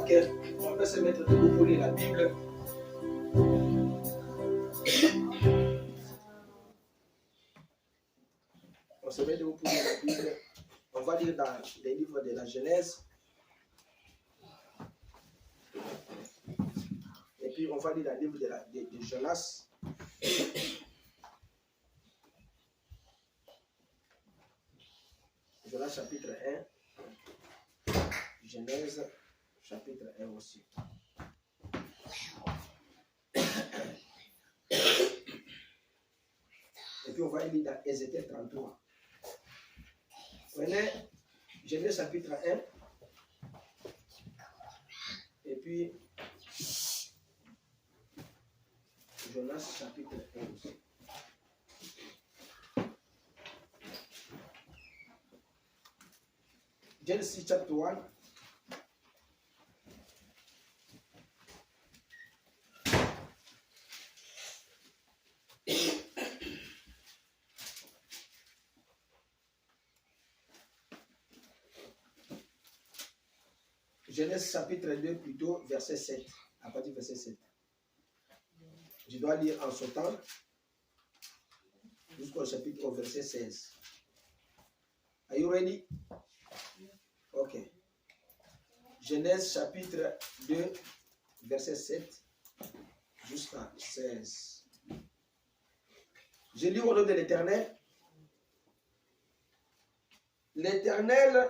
qu'on peut se mettre debout pour lire la Bible. On se met debout pour lire la Bible. On va lire dans les livres de la Genèse. Et puis on va lire dans le livre de Jonas. Jonas chapitre 1. Genèse chapitre 1 aussi. Et puis on va lire dans Ézéchiel 33. Prenez Genèse chapitre 1. Et puis Jonas chapitre 1 aussi. Genesis chapter 1. Genèse chapitre 2 plutôt, verset 7. À partir du verset 7. Je dois lire en sautant jusqu'au chapitre au verset 16. Are you ready? Ok. Genèse chapitre 2, verset 7 jusqu'à 16. Je lis au nom de l'Éternel. L'Éternel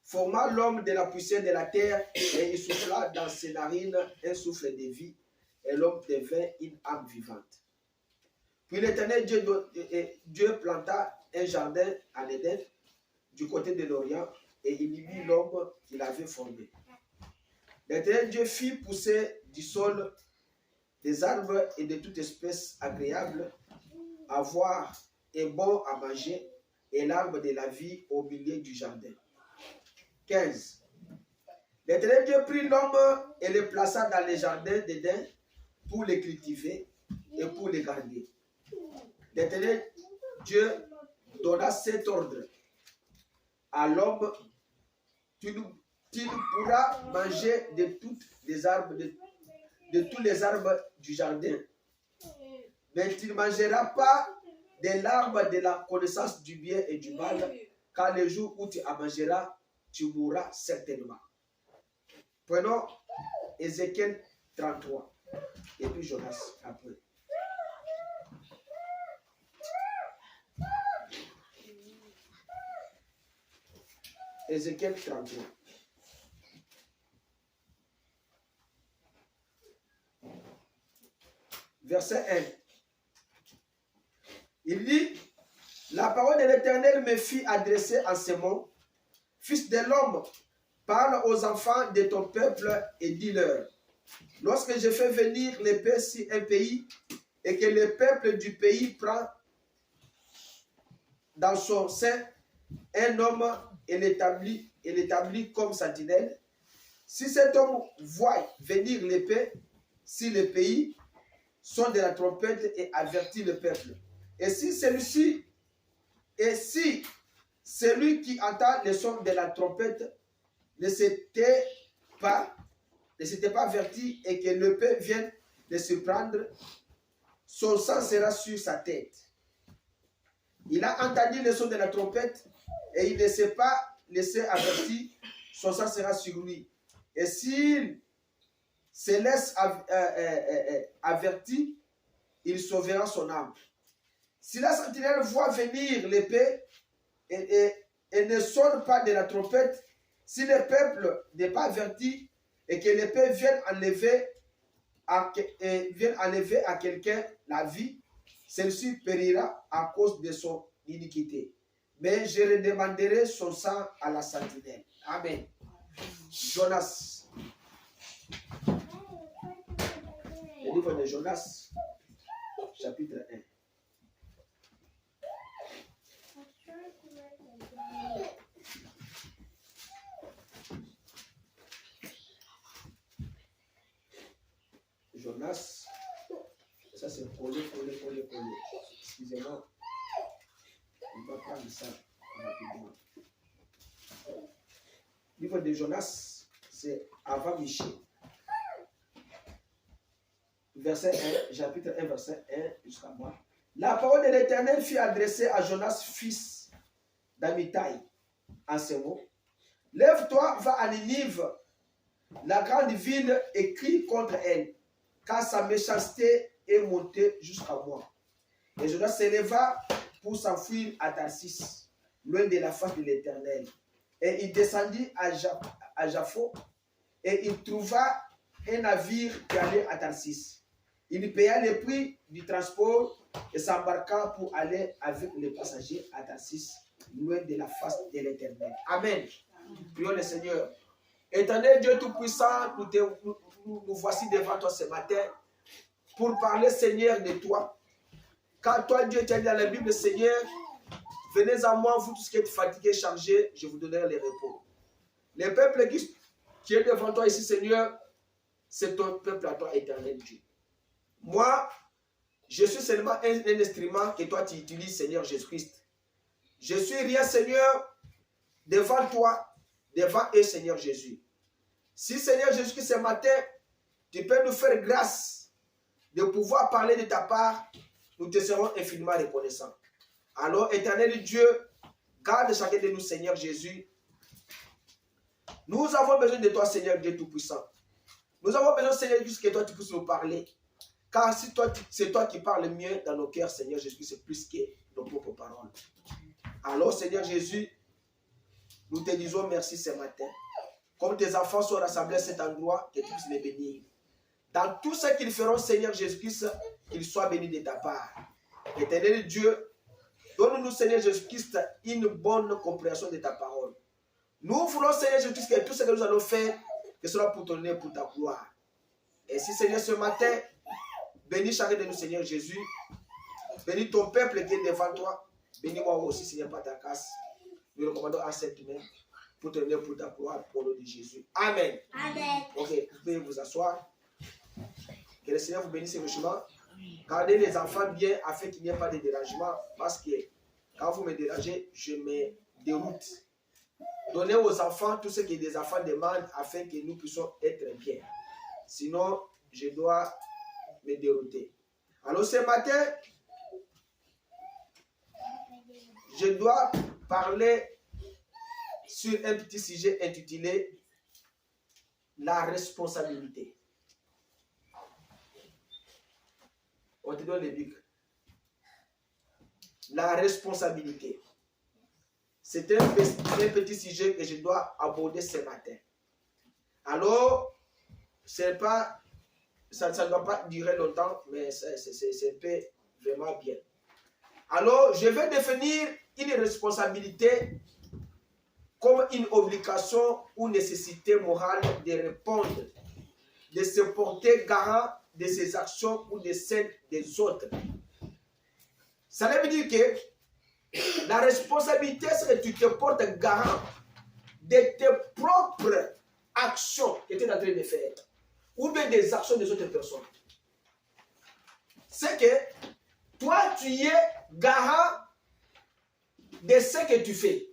forma l'homme de la poussière de la terre et il souffla dans ses narines un souffle de vie et l'homme devint une âme vivante. Puis l'Éternel Dieu planta un jardin en Éden du côté de l'Orient et il y mit l'homme qu'il avait formé. L'Éternel Dieu fit pousser du sol des arbres et de toute espèce agréable à voir et bon à manger et l'arbre de la vie au milieu du jardin. 15. L'Éternel Dieu prit l'homme et le plaça dans les jardins d'Éden pour les cultiver et pour les garder. L'Éternel Dieu donna cet ordre à l'homme: tu pourras manger de toutes les arbres, de tous les arbres du jardin, mais tu ne mangeras pas de l'arbre de la connaissance du bien et du mal, car le jour où tu en mangeras, tu mourras certainement. Prenons Ézéchiel 33 et puis Jonas après. Ézéchiel 33. Verset 1. Il dit: la parole de l'Éternel me fit adresser en ces mots: Fils de l'homme, parle aux enfants de ton peuple et dis-leur: lorsque je fais venir l'épée sur un pays et que le peuple du pays prend dans son sein un homme et l'établit comme sentinelle, si cet homme voit venir l'épée sur le pays, sonne de la trompette et avertit le peuple. Et si celui qui entend le son de la trompette ne s'était pas averti et que l'épée vienne de se prendre, son sang sera sur sa tête. Il a entendu le son de la trompette et il ne s'est pas laissé avertir, son sang sera sur lui. Et s'il se laisse avertir, il sauvera son âme. Si la sentinelle voit venir l'épée et ne sonne pas de la trompette, si le peuple n'est pas averti et que l'épée vienne enlever à quelqu'un la vie, celle-ci périra à cause de son iniquité. Mais je redemanderai son sang à la sentinelle. Amen. Jonas. Le livre de Jonas, chapitre 1. Jonas, ça c'est collé. Excusez-moi, on va prendre ça rapidement. Livre de Jonas, c'est avant Michée. Verset 1, chapitre 1, verset 1 jusqu'à moi. La parole de l'Éternel fut adressée à Jonas, fils d'Amitai, en ces mots. Lève-toi, va à Ninive, la grande ville, et crie contre elle, car sa méchanceté est montée jusqu'à moi. Et Jonas s'éleva pour s'enfuir à Tarsis, loin de la face de l'Éternel. Et il descendit à Jaffo, et il trouva un navire qui allait à Tarsis. Il paya le prix du transport et s'embarqua pour aller avec les passagers à Tarsis, loin de la face de l'Éternel. Amen. Prions le Seigneur. Éternel Dieu Tout-Puissant, nous voici devant toi ce matin pour parler, Seigneur, de toi. Car toi, Dieu, tu as dit dans la Bible, Seigneur, venez à moi, vous tous qui êtes fatigués, chargés, je vous donnerai le repos. Le peuple qui est devant toi ici, Seigneur, c'est ton peuple à toi, éternel Dieu. Moi, je suis seulement un instrument que toi tu utilises, Seigneur Jésus-Christ. Je suis rien, Seigneur, devant toi, devant eux, Seigneur Jésus. Si, Seigneur Jésus-Christ, ce matin, tu peux nous faire grâce de pouvoir parler de ta part, nous te serons infiniment reconnaissants. Alors, éternel Dieu, garde chacun de nous, Seigneur Jésus. Nous avons besoin de toi, Seigneur Dieu Tout-Puissant. Nous avons besoin, Seigneur Jésus, que toi tu puisses nous parler. Car si c'est toi qui parles mieux dans nos cœurs, Seigneur Jésus, c'est plus que nos propres paroles. Alors, Seigneur Jésus, nous te disons merci ce matin. Comme tes enfants sont rassemblés à cet endroit, que tu puisses les bénir. Dans tout ce qu'ils feront, Seigneur Jésus-Christ, qu'ils soient bénis de ta part. Éternel Dieu, donne-nous, Seigneur Jésus-Christ, une bonne compréhension de ta parole. Nous voulons, Seigneur Jésus-Christ, que tout ce que nous allons faire, que ce soit pour ton nom, pour ta gloire. Et si, Seigneur, ce matin, bénis chacun de nous, Seigneur Jésus. Bénis ton peuple qui est devant toi. Bénis-moi aussi, Seigneur, par ta grâce. Nous recommandons à cette main pour te donner pour ta gloire, pour le nom de Jésus. Amen. Amen. Ok, vous pouvez vous asseoir. Que le Seigneur vous bénisse richement. Gardez les enfants bien afin qu'il n'y ait pas de dérangement. Parce que quand vous me dérangez, je me déroute. Donnez aux enfants tout ce que les enfants demandent afin que nous puissions être bien. Sinon, je dois me dérouter. Alors ce matin, je dois parler sur un petit sujet intitulé la responsabilité. On te donne les bics. La responsabilité. C'est un petit sujet que je dois aborder ce matin. Alors, ça ne doit pas durer longtemps, mais c'est un peu vraiment bien. Alors, je vais définir une responsabilité comme une obligation ou nécessité morale de répondre, de se porter garant de ses actions ou de celles des autres. Ça veut dire que la responsabilité, c'est que tu te portes garant de tes propres actions que tu es en train de faire, ou bien des actions des autres personnes. C'est que toi, tu es garant de ce que tu fais.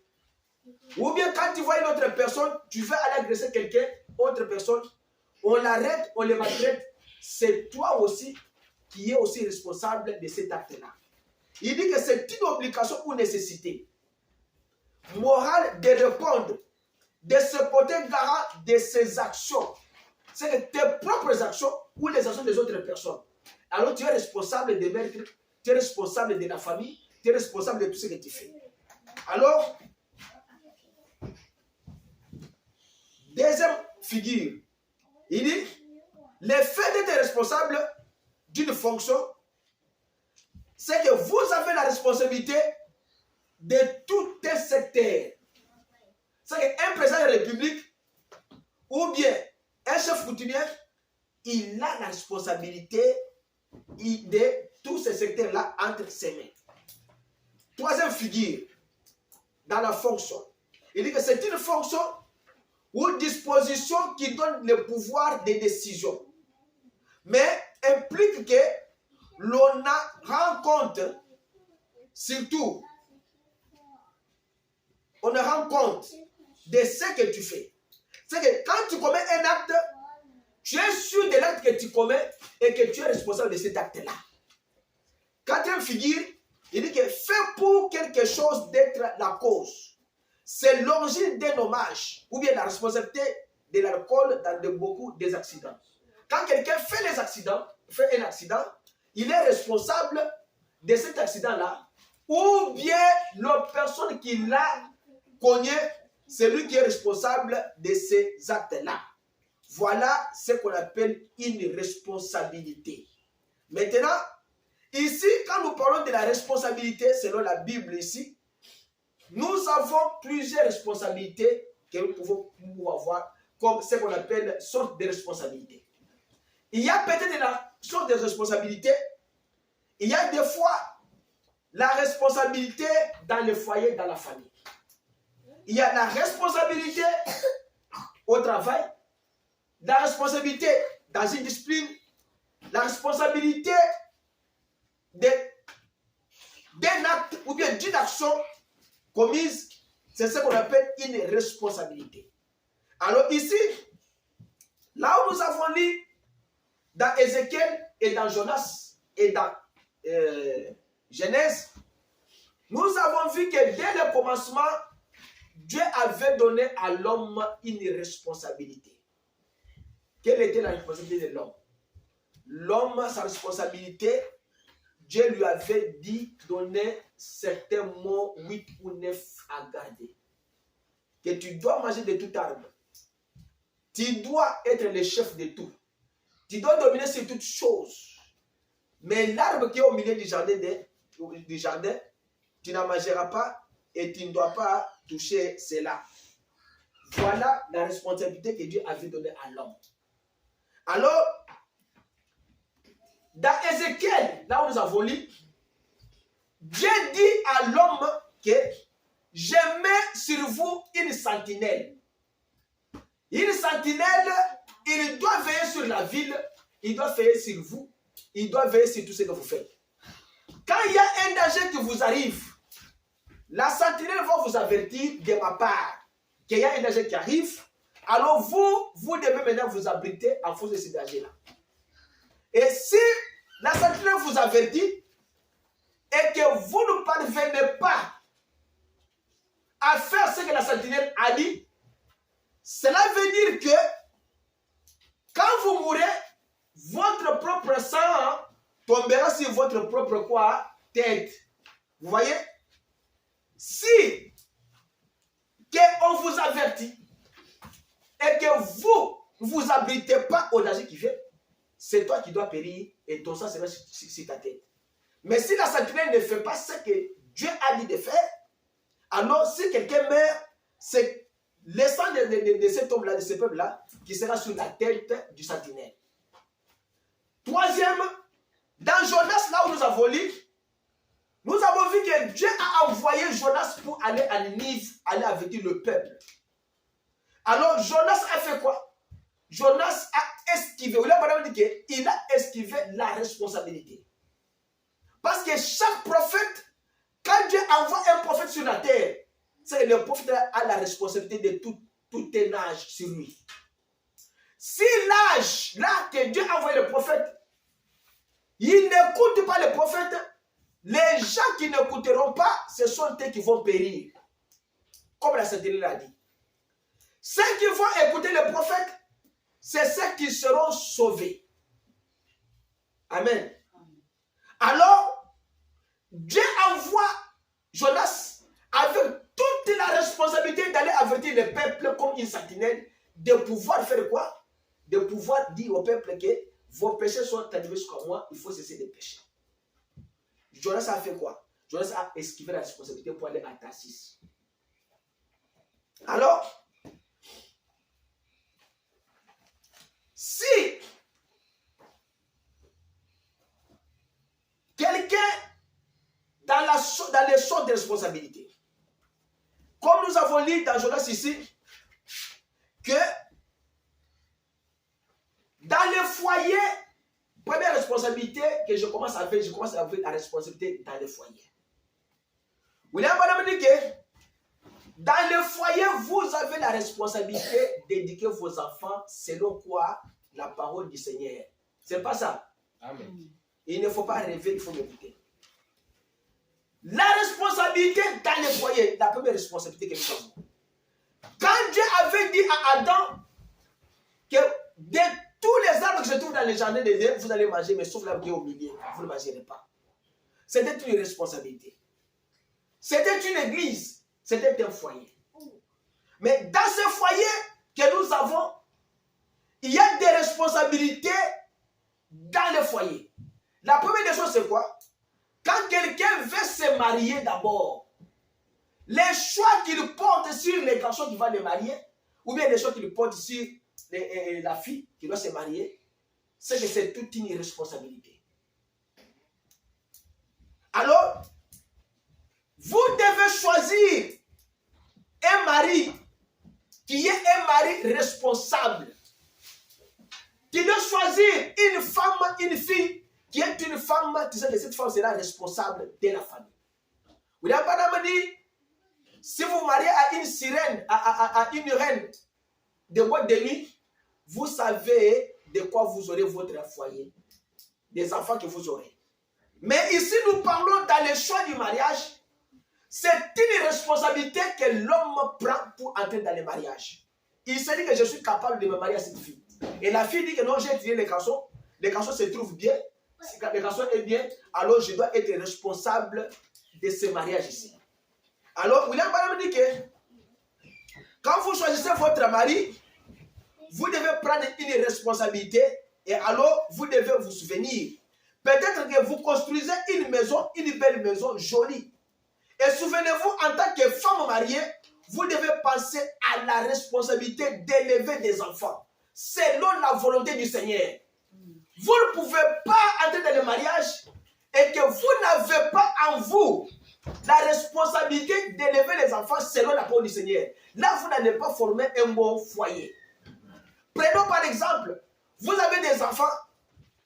Ou bien quand tu vois une autre personne, tu veux aller agresser quelqu'un, autre personne, on l'arrête, on le maltraite, c'est toi aussi qui es aussi responsable de cet acte-là. Il dit que c'est une obligation ou nécessité morale de répondre, de se porter garant de ses actions. C'est que tes propres actions ou les actions des autres personnes. Alors tu es responsable des maîtres, tu es responsable de la famille, tu es responsable de tout ce que tu fais. Alors, deuxième figure, il dit, le fait d'être responsable d'une fonction, c'est que vous avez la responsabilité de tout un secteur. C'est qu'un président de la République ou bien un chef coutumier, il a la responsabilité de tous ces secteurs-là entre ses mains. Troisième figure, dans la fonction, il dit que c'est une fonction ou disposition qui donne le pouvoir de décision, mais implique que l'on rend compte, surtout, on rend compte de ce que tu fais. C'est que quand tu commets un acte, tu es sûr de l'acte que tu commets et que tu es responsable de cet acte-là. Quatrième figure, il dit que fais pour quelque chose d'être la cause. C'est l'origine d'un hommage ou bien la responsabilité de l'alcool dans beaucoup des accidents. Quand quelqu'un fait un accident, il est responsable de cet accident-là ou bien la personne qui l'a cogné, c'est lui qui est responsable de ces actes-là. Voilà ce qu'on appelle une responsabilité. Maintenant, ici, quand nous parlons de la responsabilité, selon la Bible ici, nous avons plusieurs responsabilités que nous pouvons avoir, comme ce qu'on appelle sorte de responsabilité. Il y a peut-être la sorte de responsabilité, il y a des fois la responsabilité dans le foyer, dans la famille. Il y a la responsabilité au travail, la responsabilité dans une discipline, la responsabilité d'un acte ou bien d'une action commise, c'est ce qu'on appelle une responsabilité. Alors ici, là où nous avons lu dans Ézéchiel et dans Jonas et dans Genèse, nous avons vu que dès le commencement, Dieu avait donné à l'homme une responsabilité. Quelle était la responsabilité de l'homme? L'homme, sa responsabilité, Dieu lui avait dit, donner certains mots, 8 ou 9 à garder. Que tu dois manger de tout arbre. Tu dois être le chef de tout. Tu dois dominer sur toutes choses. Mais l'arbre qui est au milieu du jardin, tu n'en mangeras pas et tu ne dois pas toucher cela. Voilà la responsabilité que Dieu avait donnée à l'homme. Alors, dans Ézéchiel, là où nous avons lu, Dieu dit à l'homme que je mets sur vous une sentinelle. Une sentinelle, il doit veiller sur la ville, il doit veiller sur vous, il doit veiller sur tout ce que vous faites. Quand il y a un danger qui vous arrive, la sentinelle va vous avertir de ma part qu'il y a un danger qui arrive. Alors vous devez maintenant vous abriter en cause de ce danger-là. Et si la sentinelle vous avertit et que vous ne parvenez pas à faire ce que la sentinelle a dit, cela veut dire que quand vous mourrez, votre propre sang tombera sur votre propre tête. Vous voyez? Si on vous avertit et que vous ne vous abritez pas au danger qui vient, c'est toi qui dois périr et ton sang sera sur ta tête. Mais si la sentinelle ne fait pas ce que Dieu a dit de faire, alors si quelqu'un meurt, c'est le sang de cet homme-là, de ce peuple-là, qui sera sur la tête du sentinelle. Troisième, dans Jonas, là où nous avons lu, nous avons vu que Dieu a envoyé Jonas pour aller à Ninive, aller avertir le peuple. Alors Jonas a fait quoi? Jonas a esquivé, il a esquivé la responsabilité. Parce que chaque prophète, quand Dieu envoie un prophète sur la terre, c'est que le prophète a la responsabilité de tout un âge sur lui. Si l'âge, là que Dieu a envoyé le prophète, il n'écoute pas le prophète, les gens qui n'écouteront pas, ce sont eux qui vont périr. Comme la sentinelle l'a dit. Ceux qui vont écouter le prophète, c'est ceux qui seront sauvés. Amen. Alors, Dieu envoie Jonas avec toute la responsabilité d'aller avertir le peuple comme une sentinelle, de pouvoir faire quoi? De pouvoir dire au peuple que vos péchés sont arrivés jusqu'à moi, il faut cesser de pécher. Jonas a fait quoi? Jonas a esquivé la responsabilité pour aller à Tarsis. Alors, si quelqu'un dans les sortes de responsabilité, comme nous avons lu dans Jonas ici, que dans le foyer, première responsabilité que je commence à faire la responsabilité dans le foyer. William Banam dit que Dans le foyer, vous avez la responsabilité d'éduquer vos enfants selon quoi? La parole du Seigneur. C'est pas ça. Amen. Il ne faut pas rêver, il faut m'écouter. La responsabilité dans le foyer, la première responsabilité que nous avons. Quand Dieu avait dit à Adam que de tous les arbres que se trouvent dans le jardin d'Éden, vous allez manger, mais sauf l'arbre qui est au milieu, vous ne mangerez pas. C'était une responsabilité. C'était une église. C'était un foyer. Mais dans ce foyer que nous avons, il y a des responsabilités dans le foyer. La première des choses, c'est quoi? Quand quelqu'un veut se marier d'abord, les choix qu'il porte sur les garçons qui vont le marier, ou bien les choix qu'il porte sur la fille qui doit se marier, c'est que c'est toute une responsabilité. Alors, vous devez choisir un mari qui est un mari responsable. Tu dois choisir une femme, une fille qui est une femme, tu sais que cette femme sera responsable de la famille. William Branham dit, si vous mariez à une sirène, à une reine de boîte de nuit, vous savez de quoi vous aurez votre foyer, des enfants que vous aurez. Mais ici, nous parlons dans le choix du mariage. C'est une responsabilité que l'homme prend pour entrer dans le mariage. Il se dit que je suis capable de me marier à cette fille. Et la fille dit que non, j'ai étudié les garçons se trouvent bien, les garçons est bien, alors je dois être responsable de ce mariage ici. Alors, William Branham dit que quand vous choisissez votre mari, vous devez prendre une responsabilité et alors vous devez vous souvenir. Peut-être que vous construisez une maison, une belle maison jolie. Et souvenez-vous, en tant que femme mariée, vous devez penser à la responsabilité d'élever des enfants selon la volonté du Seigneur. Vous ne pouvez pas entrer dans le mariage et que vous n'avez pas en vous la responsabilité d'élever les enfants selon la parole du Seigneur. Là, vous n'allez pas former un bon foyer. Prenons par exemple, vous avez des enfants,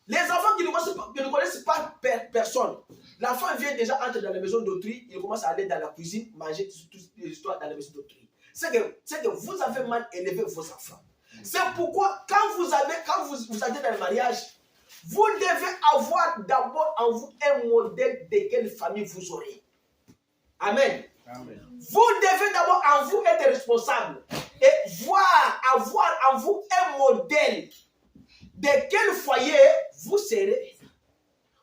les enfants qui ne connaissent pas personne. L'enfant vient déjà entrer dans la maison d'autrui, il commence à aller dans la cuisine, manger toutes les histoires dans la maison d'autrui. C'est que vous avez mal élevé vos enfants. C'est pourquoi quand vous êtes dans le mariage, vous devez avoir d'abord en vous un modèle de quelle famille vous aurez. Amen. Amen. Vous devez d'abord en vous être responsable et avoir en vous un modèle de quel foyer vous serez.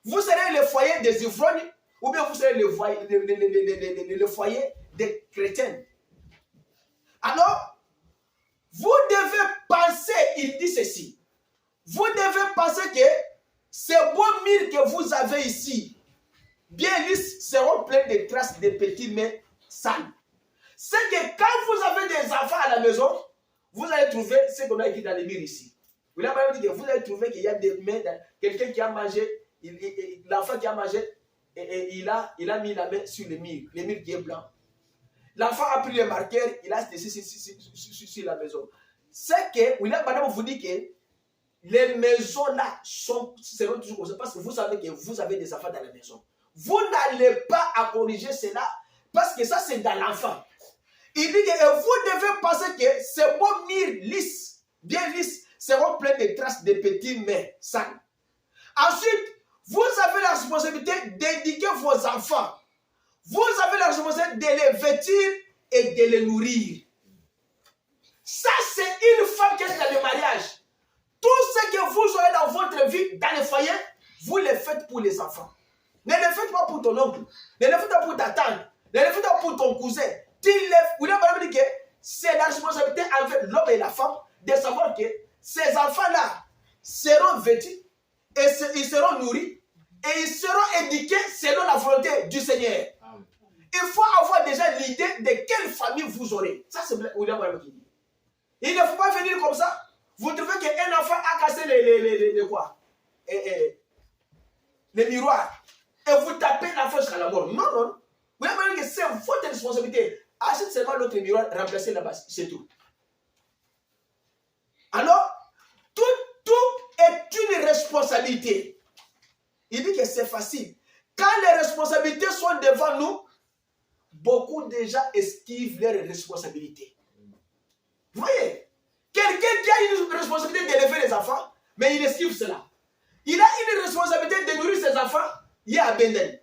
Vous serez le foyer des ivrognes ou bien vous serez le foyer des chrétiens. Alors, vous devez penser, il dit ceci, vous devez penser que ces beaux murs que vous avez ici, bien lisses, seront pleins de traces de petits mais sales. C'est que quand vous avez des enfants à la maison, vous allez trouver ce qu'on a écrit dans les murs ici. Vous allez trouver qu'il y a des mains, quelqu'un qui a mangé, l'enfant qui a mangé, et il a mis la main sur le mur qui est blanc. L'enfant a pris le marqueur, il a laissé sur la maison. C'est que, William Branham vous dit que les maisons là seront toujours comme ça parce que vous savez que vous avez des enfants dans la maison. Vous n'allez pas à corriger cela parce que ça c'est dans l'enfant. Il dit que vous devez penser que ces beaux murs lisses, bien lisses, seront pleins de traces de petits mais sales. Ensuite, vous avez la responsabilité d'éduquer vos enfants. Vous avez la responsabilité de les vêtir et de les nourrir. Ça, c'est une femme qui est dans le mariage. Tout ce que vous aurez dans votre vie, dans le foyer, vous le faites pour les enfants. Ne le faites pas pour ton oncle. Ne le faites pas pour ta tante. Ne le faites pas pour ton cousin. William Branham dit que c'est la responsabilité envers l'homme et la femme de savoir que ces enfants-là seront vêtus et ils seront nourris et ils seront éduqués selon la volonté du Seigneur. Amen. Il faut avoir déjà l'idée de quelle famille vous aurez. Ça, c'est William Branham qui dit. Il ne faut pas venir comme ça. Vous trouvez qu'un enfant a cassé les miroirs et vous tapez l'enfant jusqu'à la mort. Non, non. Vous voyez que c'est votre responsabilité. Achète seulement l'autre miroir, remplacez la base. C'est tout. Alors, tout est une responsabilité. Il dit que c'est facile. Quand les responsabilités sont devant nous, beaucoup de gens esquivent leurs responsabilités. Vous voyez, quelqu'un qui a une responsabilité d'élever les enfants, mais il esquive cela. Il a une responsabilité de nourrir ses enfants, il y a Benden.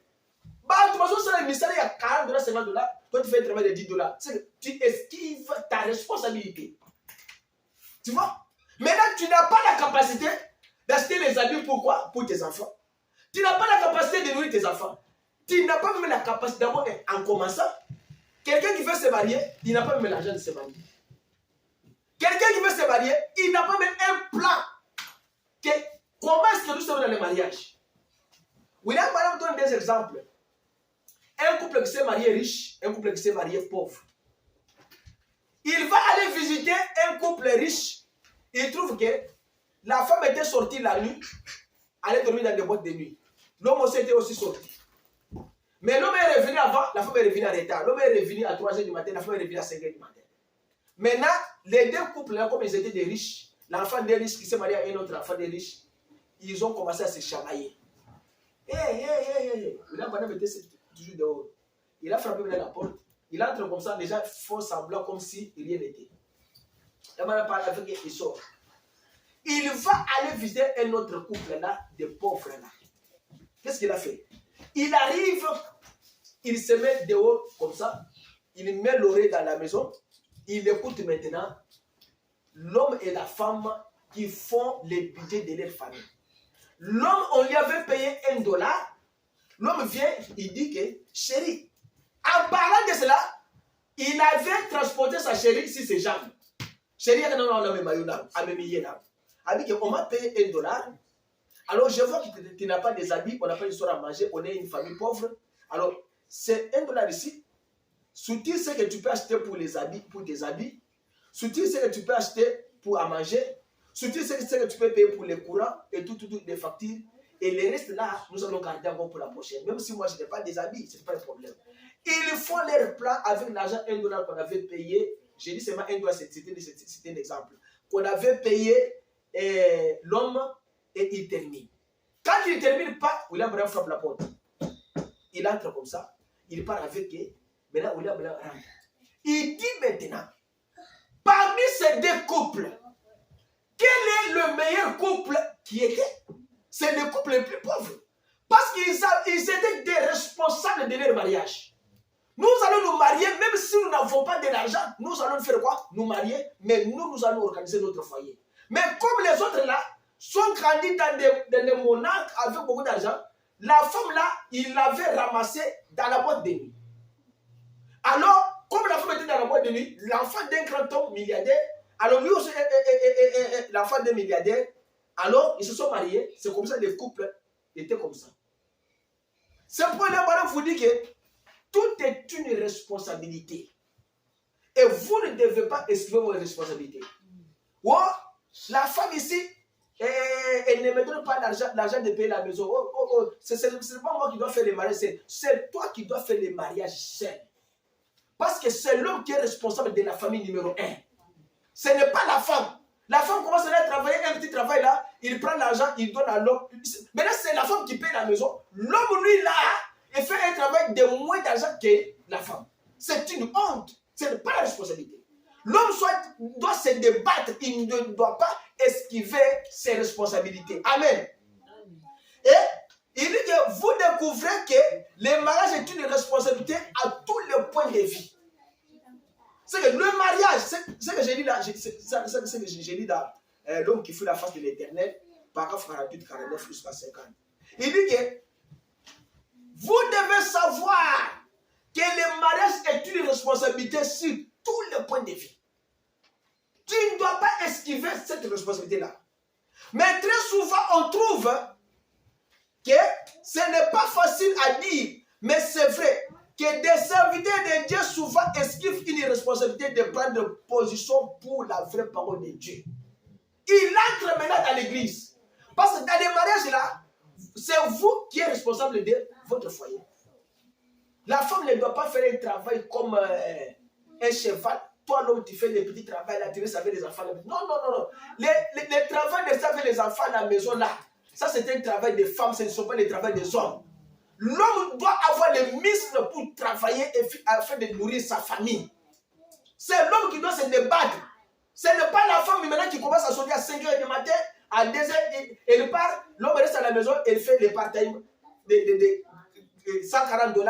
Bah, tu vas sur le ministère, il y a 40 $, 50 $. Toi, tu fais un travail de 10 $. Tu esquives ta responsabilité. Tu vois? Maintenant, tu n'as pas la capacité d'acheter les habits. Pourquoi? Pour tes enfants. Tu n'as pas la capacité de nourrir tes enfants. Tu n'as pas même la capacité d'abord, en commençant, quelqu'un qui veut se marier, il n'a pas même l'argent de se marier. Quelqu'un qui veut se marier, il n'a pas même un plan. Comment est-ce que nous sommes dans le mariage? William Branham donne des exemples. Un couple qui s'est marié riche, un couple qui s'est marié pauvre. Il va aller visiter un couple riche. Il trouve que la femme était sortie la nuit, allait dormir dans des boîtes de nuit. L'homme aussi était aussi sorti. Mais l'homme est revenu avant, la femme est revenue en retard. L'homme est revenu à 3 h du matin, la femme est revenue à 5 h du matin. Maintenant, les deux couples-là, comme ils étaient des riches, l'enfant des riches qui s'est marié à un autre enfant des riches, ils ont commencé à se chamailler. Il a toujours dehors. Il a frappé la porte. Il entre comme ça, les gens font semblant comme si rien n'était. La madame parle avec eux, il sort. Il va aller visiter un autre couple là, des pauvres là. Qu'est-ce qu'il a fait? Il arrive, il se met dehors comme ça, il met l'oreille dans la maison, il écoute maintenant l'homme et la femme qui font les budgets de leur famille. L'homme, on lui avait payé $1. L'homme vient, il dit que, chérie, en parlant de cela, il avait transporté sa chérie sur ses jambes. Chérie, on m'a payé $1. Alors, je vois que tu n'as pas des habits, on n'a pas une histoire à manger, on est une famille pauvre. Alors, c'est $1 ici. Soutire ce que tu peux acheter pour les habits, pour tes habits. Soutire ce que tu peux acheter pour à manger. Soutire ce que tu peux payer pour les courants et tout, les factures. Et le reste là, nous allons garder encore pour la prochaine. Même si moi, je n'ai pas des habits, ce n'est pas un problème. Ils font leur plan avec l'argent $1 qu'on avait payé. J'ai dit seulement $1, c'était un exemple. Qu'on avait payé l'homme et il termine. Quand il ne termine pas, William Branham frappe la porte. Il entre comme ça. Il part avec eux. Maintenant, William Branham rentre. Il dit maintenant, parmi ces deux couples, quel est le meilleur couple qui était? C'est le couple le plus pauvre. Parce qu'ils étaient des responsables de leur mariage. Nous allons nous marier, même si nous n'avons pas de l'argent, nous allons faire quoi? Nous marier, mais nous allons organiser notre foyer. Mais comme les autres là, sont grandis dans des monarques avec beaucoup d'argent, la femme là, il l'avait ramassée dans la boîte de nuit. Alors, comme la femme était dans la boîte de nuit, l'enfant d'un grand homme milliardaire, alors lui aussi, l'enfant d'un milliardaire, alors ils se sont mariés. C'est comme ça les couples étaient comme ça. C'est pourquoi là, madame vous dit que tout est une responsabilité. Et vous ne devez pas esquiver vos responsabilités. Oh, la femme ici, elle ne me donne pas l'argent de payer la maison. Ce n'est pas moi qui dois faire les mariages. C'est toi qui dois faire les mariages seul. Parce que c'est l'homme qui est responsable de la famille numéro 1. Ce n'est pas la femme. La femme commence à travailler un petit travail là, il prend l'argent, il donne à l'homme. Maintenant, c'est la femme qui paye la maison. L'homme, lui, là, il fait un travail de moins d'argent que la femme. C'est une honte. Ce n'est pas la responsabilité. L'homme doit se débattre. Il ne doit pas esquiver ses responsabilités. Amen. Et il dit que vous découvrez que le mariage est une responsabilité à tous les points de vie. C'est que le mariage, c'est que j'ai dit là, c'est que j'ai dit dans l'homme qui fut la face de l'Éternel, paragraphe 48, 49 jusqu'à 50. Il dit que vous devez savoir que le mariage est une responsabilité sur tous les points de vie. Tu ne dois pas esquiver cette responsabilité-là. Mais très souvent, on trouve que ce n'est pas facile à dire, mais c'est vrai que des serviteurs de Dieu souvent esquivent une responsabilité de prendre position pour la vraie parole de Dieu. Il entre maintenant dans l'église. Parce que dans les mariages là, c'est vous qui êtes responsable de votre foyer. La femme ne doit pas faire un travail comme un cheval. Toi, l'homme, tu fais des petits travaux là, tu veux savoir les enfants. Non. Les travaux de savoir les enfants à la maison là, ça c'est un travail des femmes, ce ne sont pas les travaux des hommes. L'homme doit avoir les muscles pour travailler afin de nourrir sa famille. C'est l'homme qui doit se débattre. Ce n'est pas la femme maintenant qui commence à sortir à 5 h du matin, à 2 h, elle part, l'homme reste à la maison, elle fait les part-time de $140.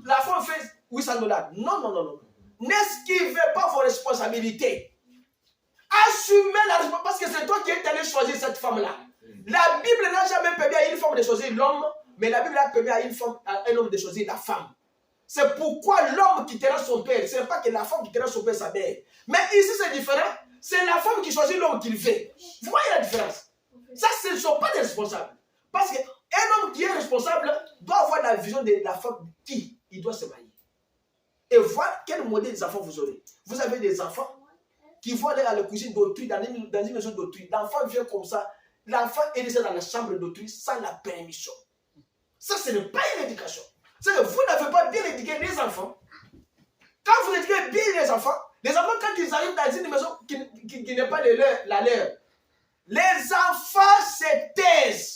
La femme fait $800. Non, non, non, non. N'esquivez pas vos responsabilités. Assumez la responsabilité parce que c'est toi qui es allé choisir cette femme-là. La Bible n'a jamais permis à une femme de choisir l'homme, mais la Bible a permis à un homme de choisir la femme. C'est pourquoi l'homme quittera son père. Ce n'est pas que la femme quittera son père, sa mère. Mais ici, c'est différent. C'est la femme qui choisit l'homme qu'il veut. Vous voyez la différence? Ça, ce ne sont pas des responsables. Parce qu'un homme qui est responsable doit avoir la vision de la femme qui il doit se marier. Et voir quel modèle des enfants vous aurez. Vous avez des enfants qui vont aller à la cuisine d'autrui, dans une maison d'autrui. L'enfant vient comme ça. L'enfant est laissé dans la chambre d'autrui sans la permission. Ça, ce n'est pas une éducation. C'est que vous n'avez pas bien éduqué les enfants. Quand vous éduquez bien les enfants, quand ils arrivent dans une maison qui n'est pas la leur, les enfants se taisent.